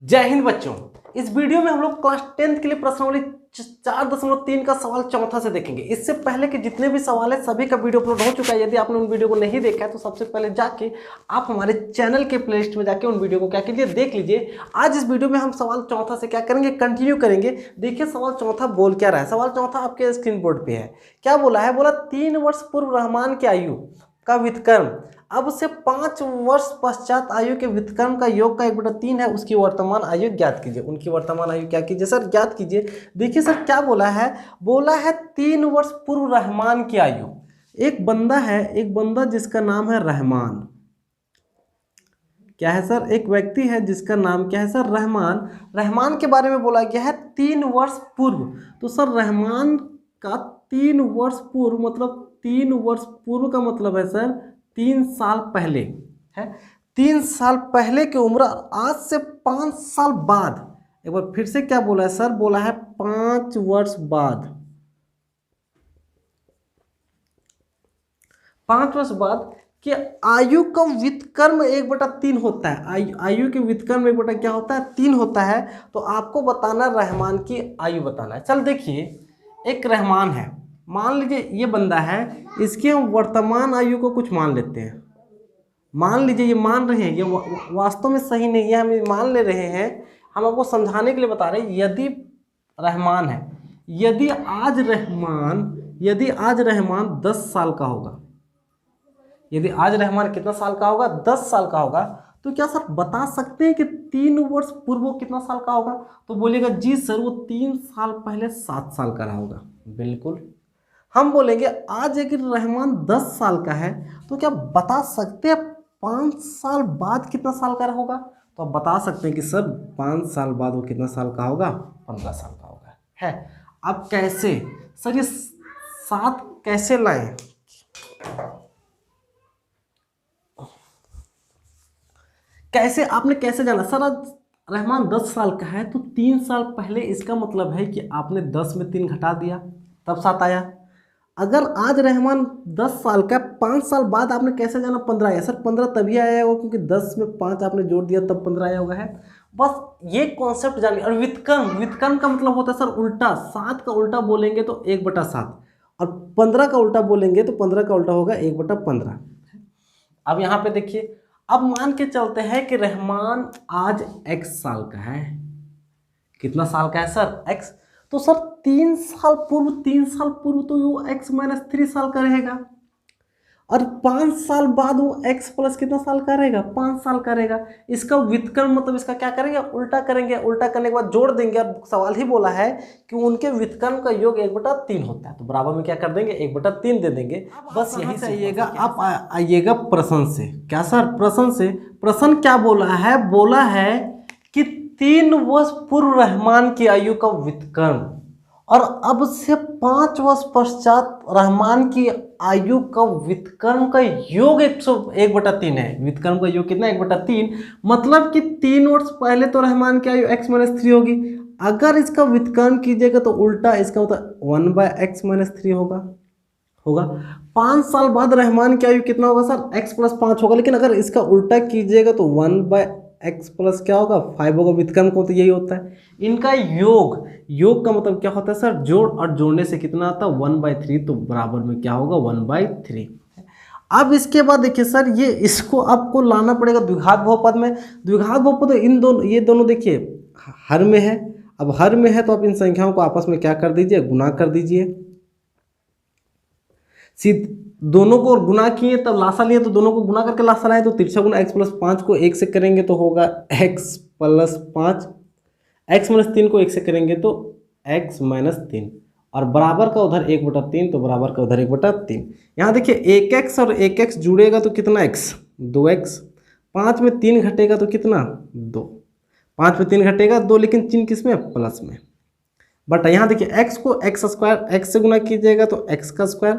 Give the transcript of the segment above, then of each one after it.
जय हिंद बच्चों। इस वीडियो में हम लोग क्लास 10th के लिए प्रश्नावली 4.3 का सवाल चौथा से देखेंगे। इससे पहले के जितने भी सवाल है सभी का वीडियो अपलोड हो चुका है। यदि आपने उन वीडियो को नहीं देखा है तो सबसे पहले जाके आप हमारे चैनल के प्लेलिस्ट में जाके उन वीडियो को क्या कीजिए, देख लीजिए। आज इस वीडियो में हम सवाल चौथा से क्या करेंगे, कंटिन्यू करेंगे। देखिए सवाल चौथा बोल क्या रहा है। सवाल चौथा आपके स्क्रीन बोर्ड पे है। क्या बोला है, बोला 3 वर्ष पूर्व रहमान की आयु का व्युत्क्रम अब से 5 वर्ष पश्चात आयु के व्युत्क्रम का योग का 1/3 है, उसकी वर्तमान आयु ज्ञात कीजिए। उनकी वर्तमान आयु क्या कीजिए सर, ज्ञात कीजिए। देखिए सर क्या बोला है, बोला है 3 वर्ष पूर्व रहमान की आयु। एक बंदा है, एक बंदा जिसका नाम है रहमान। क्या है सर, एक व्यक्ति है जिसका नाम क्या है सर, रहमान। रहमान के बारे में बोला गया है 3 वर्ष पूर्व। तो सर रहमान का 3 वर्ष पूर्व मतलब 3 वर्ष पूर्व का मतलब है सर 3 साल पहले है। 3 साल पहले की उम्र आज से 5 साल बाद। एक बार फिर से क्या बोला है सर, बोला है 5 वर्ष बाद। 5 वर्ष बाद कि आयु का व्युत्क्रम 1/3 होता है। आयु के व्युत्क्रम 1 क्या होता है, 3 होता है। तो आपको बताना रहमान की आयु बताना है। चल देखिए, एक रहमान है, मान लीजिए ये बंदा है, इसकी हम वर्तमान आयु को कुछ मान लेते हैं। मान लीजिए ये मान रहे हैं, ये वास्तव में सही नहीं है, हम ये मान ले रहे हैं। हम आपको समझाने के लिए बता रहे हैं। यदि रहमान है, यदि आज रहमान 10 साल का होगा, यदि आज रहमान कितना साल का होगा, 10 साल का होगा, तो क्या सर बता सकते हैं कि 3 वर्ष पूर्व वो कितना साल का होगा? तो बोलिएगा जी सर वो 3 साल पहले 7 साल का रहा होगा। बिल्कुल। हम बोलेंगे आज अगर रहमान 10 साल का है तो क्या बता सकते हैं 5 साल बाद कितना साल का होगा? तो आप बता सकते हैं कि सर 5 साल बाद वो कितना साल का होगा, 15 साल का होगा है। अब कैसे सर ये 7 कैसे लाएं? कैसे, आपने कैसे जाना सर? आज रहमान 10 साल का है तो 3 साल पहले, इसका मतलब है कि आपने 10 में 3 घटा दिया तब 7 आया। अगर आज रहमान 10 साल का, 5 साल बाद आपने कैसे जाना 15 आया? सर 15 तभी आया होगा क्योंकि 10 में 5 आपने जोड़ दिया तब 15 आया होगा है। बस ये कॉन्सेप्ट जानिए। और व्युत्क्रम का मतलब होता है सर उल्टा। 7 का उल्टा बोलेंगे तो 1/7 और 15 का उल्टा बोलेंगे तो 15 का उल्टा होगा 1/15। अब यहाँ पे देखिए, अब मान के चलते हैं कि रहमान आज x साल का है। कितना साल का है सर, x। तो सर 3 साल पूर्व तो वो x - 3 साल का रहेगा। और 5 साल बाद वो x प्लस कितना साल का रहेगा, 5 साल का रहेगा। इसका व्युत्क्रम मतलब इसका क्या करेंगे, उल्टा करेंगे। उल्टा करने के बाद जोड़ देंगे। और सवाल ही बोला है कि उनके व्युत्क्रम का योग 1/3 होता है, तो बराबर में क्या कर देंगे, 1/3 दे देंगे। बस यही से आइएगा। आप आइएगा प्रश्न से। क्या सर, प्रश्न से। प्रश्न क्या बोला है, बोला है कि 3 वर्ष पूर्व रहमान की आयु का व्युत्क्रम और अब से 5 वर्ष पश्चात रहमान की आयु का व्युत्क्रम का योग 1/3 है। व्युत्क्रम का योग कितना, 1/3। मतलब कि 3 वर्ष पहले तो रहमान की आयु x - 3 होगी। अगर इसका व्युत्क्रम कीजिएगा तो उल्टा, इसका मतलब 1/x - 3 होगा। 5 साल बाद रहमान की आयु कितना होगा सर, x + 5 होगा। लेकिन अगर इसका उल्टा कीजिएगा तो 1/x+ क्या होगा, 5 होगा। व्युत्क्रम को तो यही होता है। इनका योग का मतलब क्या होता है सर, जोड़। और जोड़ने से कितना आता है, 1/3। तो बराबर में क्या होगा, 1/3। अब इसके बाद देखिए सर, ये इसको आपको लाना पड़ेगा द्विघात बहुपद में। द्विघात बहुपद ये दोनों देखिए हर में है। अब हर में है तो आप इन संख्याओं को आपस में क्या कर दीजिए, गुना कर दीजिए। दोनों को गुना किए तब लासा लिए, तो दोनों को गुना करके लासा लाए तो तिरछा गुना x + 5 को 1 से करेंगे तो होगा x + 5। x - 3 को 1 से करेंगे तो x - 3 और बराबर का उधर 1/3, तो बराबर का उधर 1/3। यहाँ देखिए 1x और 1x जुड़ेगा तो कितना x, 2x। 5 में 3 घटेगा तो कितना, 2। 5 में 3 घटेगा 2, लेकिन चिन्ह किस में, प्लस में। बट यहाँ देखिए x को x² से गुना कीजिएगा तो x²,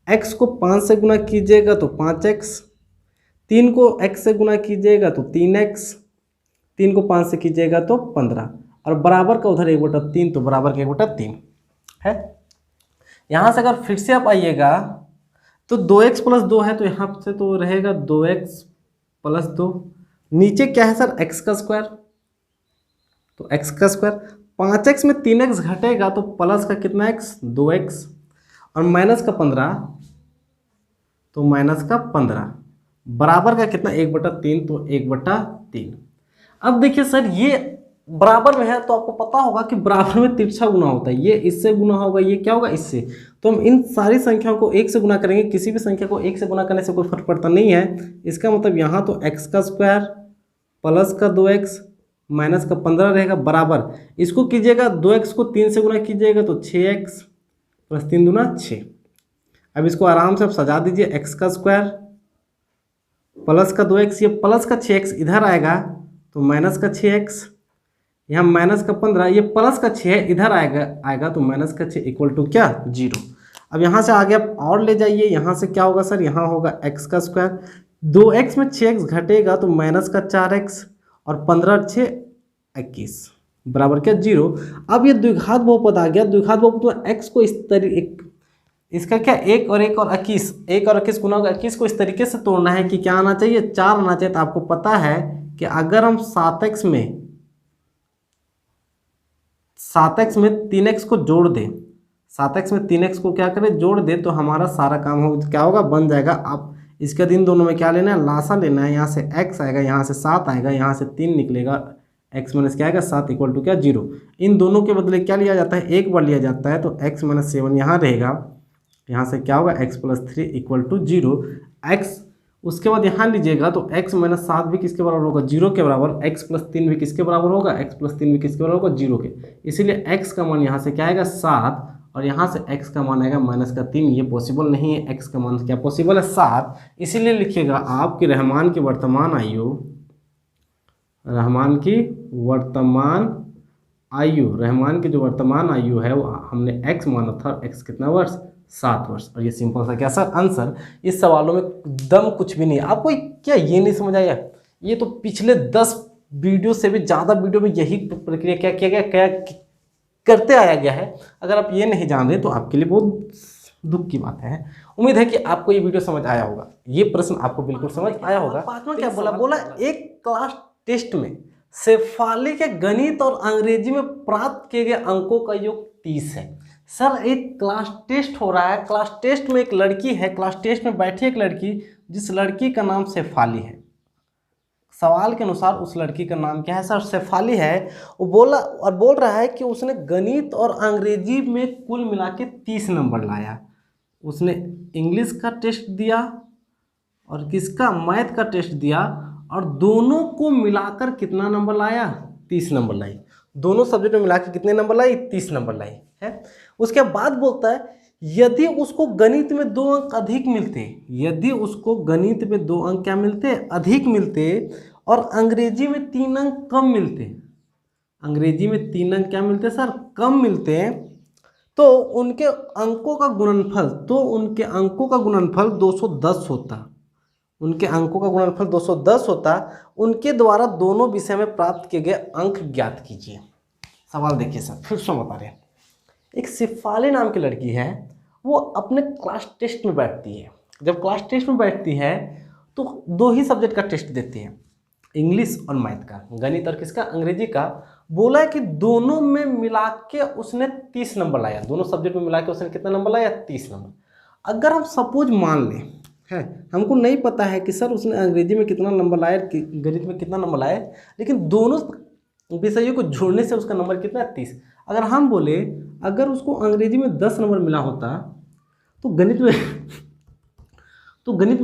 x को 5 से गुना कीजिएगा तो 5x, 3 को x से गुना कीजिएगा तो 3x, 3 को 5 से कीजिएगा तो 15 और बराबर का उधर 1/3, तो बराबर का 1/3 है। यहाँ से अगर फिर से आप आइएगा तो 2x + 2 है तो यहाँ से तो रहेगा 2x + 2। नीचे क्या है सर, x²। तो x का स्क्वायर, 5x में 3x घटेगा तो प्लस का कितना x 2x, और माइनस का 15 तो माइनस का 15 बराबर का कितना 1/3 तो 1/3। अब देखिए सर ये बराबर में है तो आपको पता होगा कि बराबर में तिरछा गुना होता है, ये इससे गुना होगा, ये क्या होगा इससे, तो हम इन सारी संख्याओं को 1 से गुना करेंगे। किसी भी संख्या को 1 से गुना करने से कोई फर्क पड़ता नहीं है। इसका मतलब यहाँ तो x का स्क्वायर प्लस का 2x माइनस का 15 रहेगा बराबर, इसको कीजिएगा 2x को 3 से गुना कीजिएगा तो 6x प्लस 3 दूना 6। अब इसको आराम से आप सजा दीजिए, x का स्क्वायर प्लस का 2x, ये प्लस का 6x इधर आएगा तो माइनस का 6x, यहाँ माइनस का 15, ये प्लस का 6 इधर आएगा तो माइनस का 6 इक्वल टू क्या 0। अब यहाँ से आगे आप और ले जाइए, यहाँ से क्या होगा सर, यहाँ होगा x का स्क्वायर, 2x में 6x घटेगा तो माइनस का 4x, और 15 6 21 बराबर क्या 0। अब ये द्विघात बहुपद आ गया, द्विघात बहुपद में x को इस तरीके, इसका क्या 1 और 21, 1 और 21 गुना होगा 21 को इस तरीके से तोड़ना है कि क्या आना चाहिए 4 आना चाहिए। तो आपको पता है कि अगर हम 7x में 3x को जोड़ दें, 7x में 3x को क्या करें जोड़ दें, तो हमारा सारा काम हो क्या होगा बन जाएगा। अब इसके दिन दोनों में क्या लेना है लासा लेना है, यहाँ से x आएगा, यहाँ से 7 आएगा, यहाँ से 3 निकलेगा, x माइनस क्या आएगा 7 इक्वल टू क्या 0। इन दोनों के बदले क्या लिया जाता है, एक बार लिया जाता है, तो x माइनस 7 यहाँ रहेगा, यहाँ से क्या होगा x plus 3 equal to 0। x उसके बाद यहाँ लीजिएगा तो x माइनस 7 भी किसके बराबर होगा 0 के बराबर, x प्लस 3 भी किसके बराबर होगा, x प्लस 3 भी किसके बराबर होगा 0 के। इसीलिए x का मान यहाँ से क्या आएगा 7, और यहाँ से x का मान आएगा माइनस का 3, ये पॉसिबल नहीं है, x का मान क्या पॉसिबल है 7। इसीलिए लिखिएगा आपकी रहमान की वर्तमान आयु, रहमान की जो वर्तमान आयु है वो हमने x माना था, x कितना वर्ष 7 वर्ष। और ये सिंपल सा क्या सर आंसर। इस सवालों में दम कुछ भी नहीं है। आपको क्या ये नहीं समझ आया, ये तो पिछले 10 वीडियो से भी ज़्यादा वीडियो में यही प्रक्रिया क्या किया गया, क्या करते आया गया है। अगर आप ये नहीं जान रहे तो आपके लिए बहुत दुख की बात है। उम्मीद है कि आपको ये वीडियो समझ आया होगा, ये प्रश्न आपको बिल्कुल समझ आया होगा। पांचवा क्या बोला एक क्लास टेस्ट में शेफाली के गणित और अंग्रेजी में प्राप्त किए गए अंकों का योग 30 है। सर एक क्लास टेस्ट हो रहा है, क्लास टेस्ट में एक लड़की है, क्लास टेस्ट में बैठी एक लड़की, जिस लड़की का नाम शेफाली है। सवाल के अनुसार उस लड़की का नाम क्या है सर, शेफाली है। वो बोल रहा है कि उसने गणित और अंग्रेजी में कुल मिला के 30 नंबर लाया। उसने इंग्लिश का टेस्ट दिया और किसका मैथ का टेस्ट दिया, और दोनों को मिलाकर कितना नंबर लाया 30 नंबर लाई। दोनों सब्जेक्ट में मिलाकर कितने नंबर लाई 30 नंबर लाई है। उसके बाद बोलता है यदि उसको गणित में 2 अंक अधिक मिलते, यदि उसको गणित में 2 अंक क्या मिलते अधिक मिलते, और अंग्रेजी में 3 अंक कम मिलते, अंग्रेजी में 3 अंक क्या मिलते सर कम मिलते, तो उनके अंकों का गुणनफल 210 होता। उनके अंकों का गुणनफल 210 होता। उनके द्वारा दोनों विषय में प्राप्त किए गए अंक ज्ञात कीजिए। सवाल देखिए सर, फिर से बता रहे हैं। एक शेफाली नाम की लड़की है, वो अपने क्लास टेस्ट में बैठती है। जब क्लास टेस्ट में बैठती है तो 2 ही सब्जेक्ट का टेस्ट देती है, इंग्लिश और मैथ का, गणित और किसका अंग्रेजी का। बोला है कि दोनों में मिला के उसने 30 नंबर लाया, दोनों सब्जेक्ट में मिला के उसने कितना नंबर लाया 30 नंबर। अगर हम सपोज मान लें है, हमको नहीं पता है कि सर उसने अंग्रेजी में कितना नंबर लाया, गणित में कितना नंबर लाया, लेकिन दोनों विषयों को जोड़ने से उसका नंबर कितना है 30। अगर हम बोले अगर उसको अंग्रेजी में 10 नंबर मिला होता तो गणित में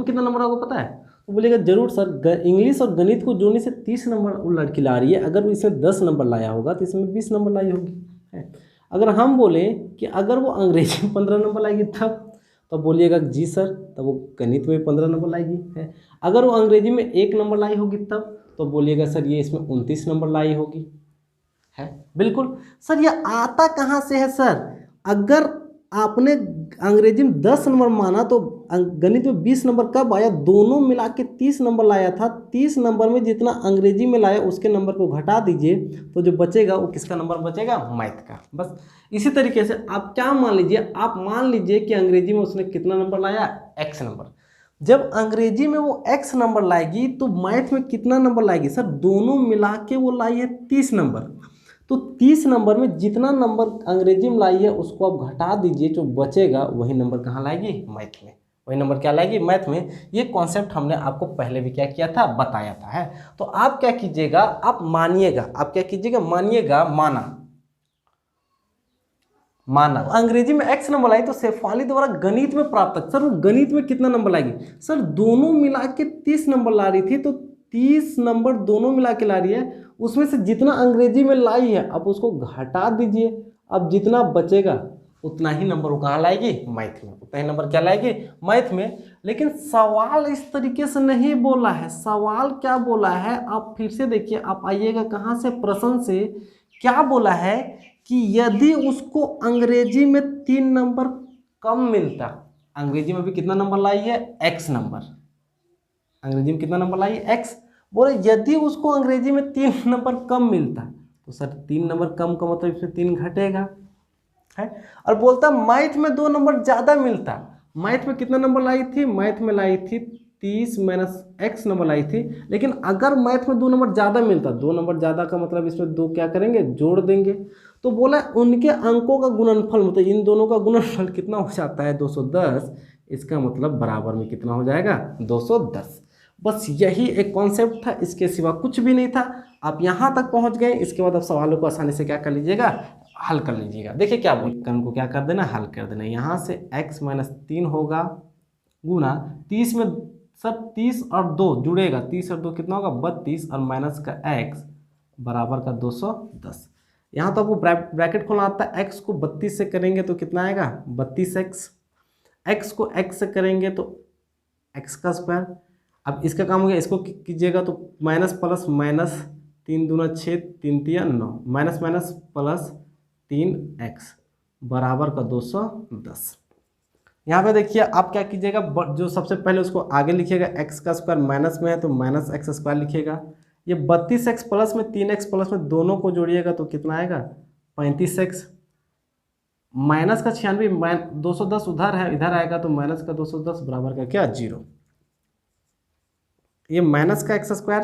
कितना नंबर होगा पता है, तो बोलेगा जरूर सर इंग्लिश और गणित को जोड़ने से 30 नंबर वो लड़की ला रही है, अगर वो इसमें 10 नंबर लाया होगा तो इसमें 20 नंबर लाई होगी है। अगर हम बोले कि अगर वो अंग्रेजी में 15 नंबर लाएगी तो बोलिएगा जी सर, तब वो गणित में 15 नंबर लाएगी है। अगर वो अंग्रेजी में 1 नंबर लाई होगी तब तो बोलिएगा सर ये इसमें 29 नंबर लाई होगी है। बिल्कुल सर, ये आता कहाँ से है सर, अगर आपने अंग्रेजी में 10 नंबर माना तो गणित में 20 नंबर कब आया, दोनों मिला के 30 नंबर लाया था। 30 नंबर में जितना अंग्रेजी में लाया उसके नंबर को घटा दीजिए तो जो बचेगा वो किसका नंबर बचेगा, मैथ का। बस इसी तरीके से आप क्या मान लीजिए, आप मान लीजिए कि अंग्रेजी में उसने कितना नंबर लाया x नंबर। जब अंग्रेजी में वो x नंबर लाएगी तो मैथ में कितना नंबर लाएगी सर, दोनों मिला के वो लाई है 30 नंबर। तो 30 नंबर में जितना नंबर अंग्रेजी में लाई है उसको आप घटा दीजिए, जो बचेगा वही नंबर कहाँ लाएगी, मैथ में, वही नंबर क्या लाएगी, मैथ में। ये कॉन्सेप्ट हमने आपको पहले भी क्या किया था, बताया था, है। तो आप क्या कीजिएगा, आप मानिएगा, आप क्या कीजिएगा, मानिएगा, माना अंग्रेजी में x नंबर लाई तो शेफाली द्वारा गणित में प्राप्त, सर वो गणित में कितना नंबर लाएगी, सर दोनों मिला के 30 नंबर ला रही थी, तो 30 नंबर दोनों मिला के ला रही है, उसमें से जितना अंग्रेजी में लाई है आप उसको घटा दीजिए, अब जितना बचेगा उतना ही नंबर वो कहाँ लाएगी, मैथ में, उतना ही नंबर क्या लाएगी, मैथ में। लेकिन सवाल इस तरीके से नहीं बोला है, सवाल क्या बोला है, आप फिर से देखिए, आप आइएगा कहाँ से, प्रश्न से क्या बोला है कि यदि उसको अंग्रेजी में 3 नंबर कम मिलता, अंग्रेजी में भी कितना नंबर लाई है, x नंबर, अंग्रेजी में कितना नंबर लाई है, x, बोले यदि उसको अंग्रेजी में 3 नंबर कम मिलता, तो सर 3 नंबर कम का मतलब इसमें 3 घटेगा, है। और बोलता मैथ में 2 नंबर ज़्यादा मिलता, मैथ में कितना नंबर लाई थी, मैथ में लाई थी 30 माइनस x नंबर लाई थी, लेकिन अगर मैथ में 2 नंबर ज़्यादा मिलता, 2 नंबर ज़्यादा का मतलब इसमें 2 क्या करेंगे, जोड़ देंगे, तो बोला उनके अंकों का गुणनफल, मतलब इन दोनों का गुणनफल कितना हो जाता है, 210, इसका मतलब बराबर में कितना हो जाएगा, 210। बस यही एक कॉन्सेप्ट था, इसके सिवा कुछ भी नहीं था। आप यहाँ तक पहुँच गए, इसके बाद आप सवालों को आसानी से क्या कर लीजिएगा, हल कर लीजिएगा। देखिए क्या बोल, कण को क्या कर देना, हल कर देना। यहाँ से x माइनस 3 होगा गुना 30 में, सब 30 और 2 जुड़ेगा, 30 और 2 कितना होगा, 32, और माइनस का x बराबर का 210। यहाँ तो आपको ब्रैकेट खोलना आता है, x को 32 से करेंगे तो कितना आएगा, 32x, x को x से करेंगे तो x का स्क्वायर। अब इसका काम हो गया, इसको कीजिएगा तो माइनस प्लस माइनस, 3 दूना 6, 3 तिया 9, माइनस माइनस प्लस 3x बराबर का 210। यहाँ पे देखिए आप क्या कीजिएगा, जो सबसे पहले उसको आगे लिखिएगा, x का स्क्वायर माइनस में है तो माइनस x स्क्वायर लिखिएगा। ये 32x प्लस में 3x प्लस में दोनों को जोड़िएगा तो कितना आएगा, 35x, माइनस का 96, 210 उधर है, इधर आएगा तो माइनस का 210 बराबर का क्या, 0। ये माइनस का x स्क्वायर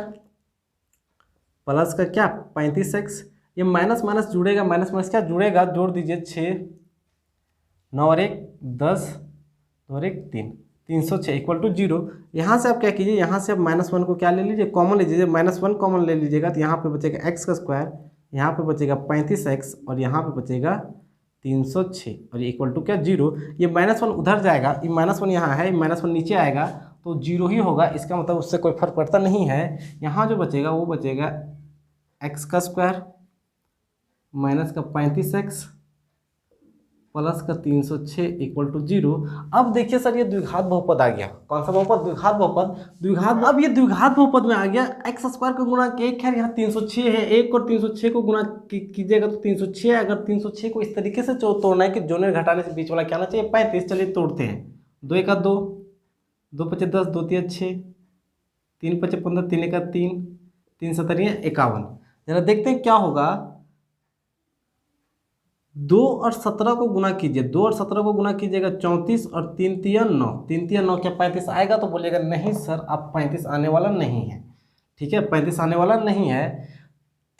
प्लस का क्या, 35x, ये माइनस माइनस जुड़ेगा, माइनस माइनस क्या जुड़ेगा, जोड़ दीजिए, 6, 9 और 1 10, 2 और 1 3, 306 इक्वल टू 0। यहाँ से आप क्या कीजिए, यहाँ से आप -1 को क्या ले लीजिए, कॉमन ले लीजिए, -1 कॉमन ले लीजिएगा तो यहाँ पे बचेगा x का स्क्वायर, यहाँ पे बचेगा 35x और यहाँ पे बचेगा 306 और ये इक्वल टू क्या, 0। ये -1 उधर जाएगा, ये -1 यहाँ है, -1 नीचे आएगा तो 0 ही होगा, इसका मतलब उससे कोई फर्क पड़ता नहीं है। यहाँ जो बचेगा वो बचेगा x का स्क्वायर माइनस का 35x प्लस का 306 इक्वल टू 0। अब देखिए सर ये द्विघात बहुपद आ गया, कौन सा बहुपद, द्विघात बहुपद, द्विघात। अब ये द्विघात बहुपद में आ गया, x स्क्वायर का गुणा के, खैर यहाँ 306 है, 1 और 306 को गुणा कीजिएगा तो 306, अगर 306 को इस तरीके से तोड़ना है कि जोड़ने घटाने से बीच वाला क्या आना चाहिए, 35। चलिए तोड़ते हैं, 2 1 2, 2 5 10, 2 3 6, 3 5 15, 3 1 3, 3 7 51। जरा देखते हैं क्या होगा, 2 और 17 को गुना कीजिए, 2 और 17 को गुना कीजिएगा 34 और 3 तिया 9, 3 तिया 9 क्या 35 आएगा, तो बोलिएगा नहीं सर आप 35 आने वाला नहीं है, ठीक है 35 आने वाला नहीं है।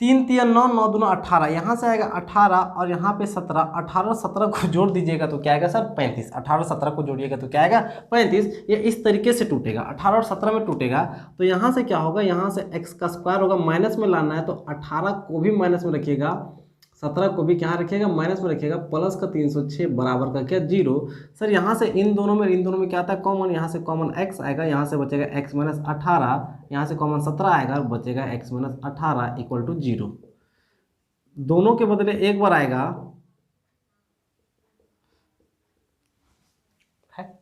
3 तिया 9, 9 दूना 18, यहाँ से आएगा 18 और यहाँ पे 17, 18 और 17 को जोड़ दीजिएगा तो क्या आएगा सर 35, 18 और 17 को जोड़िएगा तो क्या आएगा 35। ये इस तरीके से टूटेगा, 18 और 17 में टूटेगा तो यहाँ से क्या होगा, यहाँ से x का स्क्वायर होगा, माइनस में लाना है तो 18 को भी माइनस में रखिएगा, 17 को भी क्या रखिएगा, माइनस में रखिएगा, प्लस का 306 बराबर का क्या 0। सर यहाँ से इन दोनों में क्या आता है कॉमन, यहाँ से कॉमन x आएगा, यहाँ से बचेगा x माइनस 18, यहाँ से कॉमन 17 आएगा और बचेगा x माइनस 18 इक्वल टू 0। दोनों के बदले एक बार आएगा, है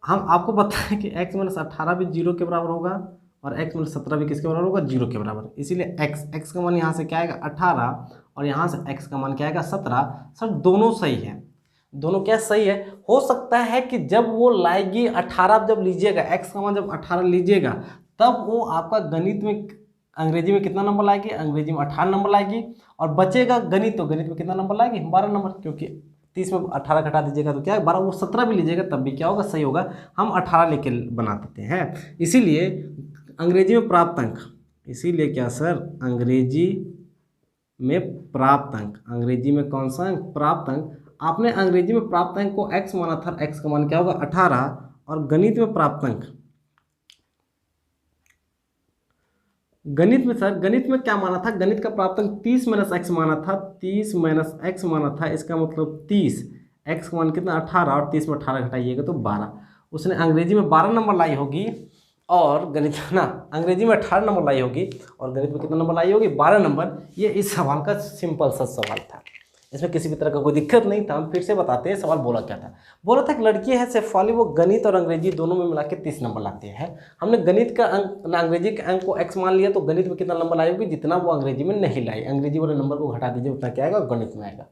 हम आपको बताएं कि x माइनस 18 भी 0 के बराबर होगा और x माइनस 17 भी किसके बराबर होगा, 0 के बराबर। इसीलिए x का मान यहाँ से क्या आएगा 18 और यहाँ से x का मान क्या आएगा 17। सर दोनों सही है, दोनों क्या सही है। हो सकता है कि जब वो लाएगी 18 जब लीजिएगा, x का मान जब 18 लीजिएगा तब वो आपका गणित में अंग्रेजी में कितना नंबर लाएगी, अंग्रेजी में 18 नंबर लाएगी और बचेगा गणित, तो गणित में कितना नंबर लाएगी 12 नंबर, क्योंकि 30 में 18 घटा दीजिएगा तो क्या है 12, वो 17 भी लीजिएगा तब भी क्या होगा, सही होगा। हम 18 लेके बना देते हैं, इसीलिए अंग्रेजी में प्राप्त अंक, इसीलिए क्या सर अंग्रेजी में प्राप्त अंक, अंग्रेजी में कौन सा अंक? प्राप्त अंक। आपने अंग्रेजी में प्राप्त अंक को x माना था, x का मान क्या होगा? 18। और गणित में प्राप्त अंक, गणित में सर, गणित में क्या माना था? गणित का प्राप्त अंक 30 - x माना था, 30 - x माना था। इसका मतलब 30, x का मान कितना? 18, और 30 में 18 घटाइएगा तो 12। उसने अंग्रेजी में 12 नंबर लाई होगी, और गणित ना अंग्रेजी में 18 नंबर लाई होगी, और गणित में कितना नंबर लाई होगी? 12 नंबर। ये इस सवाल का सिंपल सा सवाल था, इसमें किसी भी तरह का कोई दिक्कत नहीं था। हम फिर से बताते हैं सवाल बोला क्या था। बोला था कि लड़की है शेफाली, वो गणित और अंग्रेजी दोनों में मिला के 30 नंबर लाती है। हमने गणित का अंक ना अंग्रेजी के अंक को x मान लिया, तो गणित में कितना नंबर लाई होगी? जितना वो अंग्रेजी में नहीं लाई। अंग्रेजी वाले नंबर को घटा दीजिए, उतना क्या आएगा? गणित में आएगा।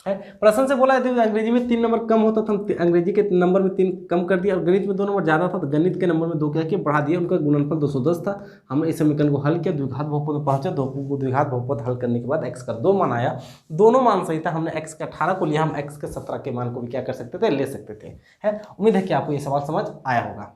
है प्रश्न से बोला है अंग्रेजी में 3 नंबर कम होता था, अंग्रेजी के नंबर में 3 कम कर दिया, और गणित में 2 नंबर ज़्यादा था, तो गणित के नंबर में 2 क्या किया? बढ़ा दिया। उनका गुणनफल 210 था। हमने इस समीकरण को हल किया, द्विघात बहुपद में पहुंचे, द्विघात बहुपद हल करने के बाद x का 2 मान आया। दोनों मान सही था। हमने x का 18 को लिया, हम x के 17 के मान को भी क्या कर सकते थे? ले सकते थे। है उम्मीद है कि आपको ये सवाल समझ आया होगा।